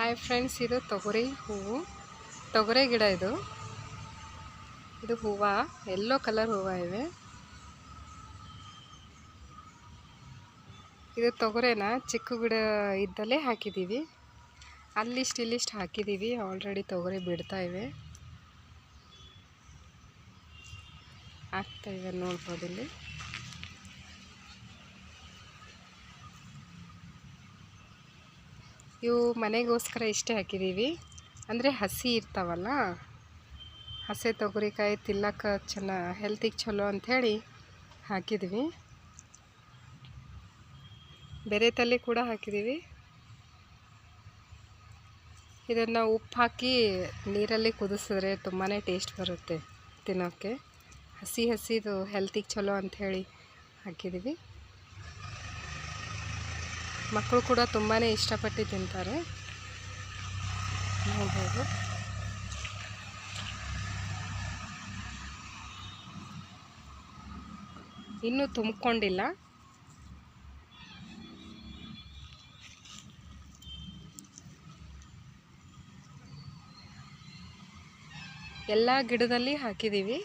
Hi friends, ಇದು ತೊಗರಿ ಹೂವು, ತೊಗರಿ ಗಿಡ. ಇದು ಹೂವು ಯೆಲ್ಲೋ ಕಲರ್ ಹೂವು ಇವೆ. ಇದು ತೊಗರಿನ ಚಿಕ್ಕ ಗಿಡ ಇದ್ದಲ್ಲೇ ಹಾಕಿದ್ದೀವಿ. ಅಲ್ಲಿಷ್ಟು ಇಲ್ಲಿಷ್ಟು ಹಾಕಿದ್ದೀವಿ. ಆಲ್ರೆಡಿ ತೊಗರಿ ಬಿಡ್ತಾ ಇವೆ, ಆಗ್ತಾ ಇವೆ, ನೋಡ್ಬೋದು ಇಲ್ಲಿ. ಇವು ಮನೆಗೋಸ್ಕರ ಇಷ್ಟೇ ಹಾಕಿದ್ದೀವಿ. ಅಂದರೆ ಹಸಿ ಇರ್ತಾವಲ್ಲ, ಹಸಿ ತೊಗರಿಕಾಯಿ ತಿನ್ನಕ್ಕೆ ಹೆಲ್ತಿಗೆ ಚಲೋ ಅಂಥೇಳಿ ಹಾಕಿದ್ವಿ. ಬೇರೆ ತಲೆ ಕೂಡ ಹಾಕಿದ್ದೀವಿ. ಇದನ್ನು ಉಪ್ಪು ಹಾಕಿ ನೀರಲ್ಲಿ ಕುದಿಸಿದ್ರೆ ತುಂಬಾ ಟೇಸ್ಟ್ ಬರುತ್ತೆ ತಿನ್ನೋಕ್ಕೆ. ಹಸಿದು ಹೆಲ್ತಿಗೆ ಚಲೋ ಅಂಥೇಳಿ ಹಾಕಿದ್ದೀವಿ. ಮಕ್ಕಳು ಕೂಡ ತುಂಬಾ ಇಷ್ಟಪಟ್ಟು ತಿಂತಾರೆ, ನೋಡ್ಬೋದು. ಇನ್ನೂ ತುಂಬಿಕೊಂಡಿಲ್ಲ. ಎಲ್ಲ ಗಿಡದಲ್ಲಿ ಹಾಕಿದ್ದೀವಿ,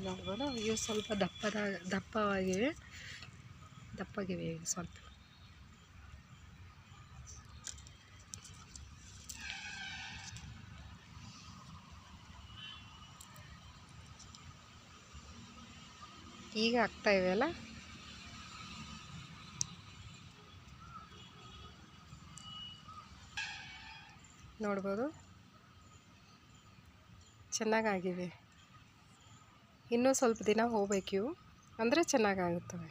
ನೋಡ್ಬೋದು. ಇವು ಸ್ವಲ್ಪ ದಪ್ಪವಾಗಿವೆ ಸ್ವಲ್ಪ. ಈಗ ಆಗ್ತಾ ಇವೆ ಅಲ್ಲ, ನೋಡ್ಬೋದು. ಚೆನ್ನಾಗಾಗಿವೆ. ಇನ್ನೂ ಸ್ವಲ್ಪ ದಿನ ಹೋಗ್ಬೇಕು ಇವು, ಅಂದರೆ ಚೆನ್ನಾಗಾಗುತ್ತವೆ.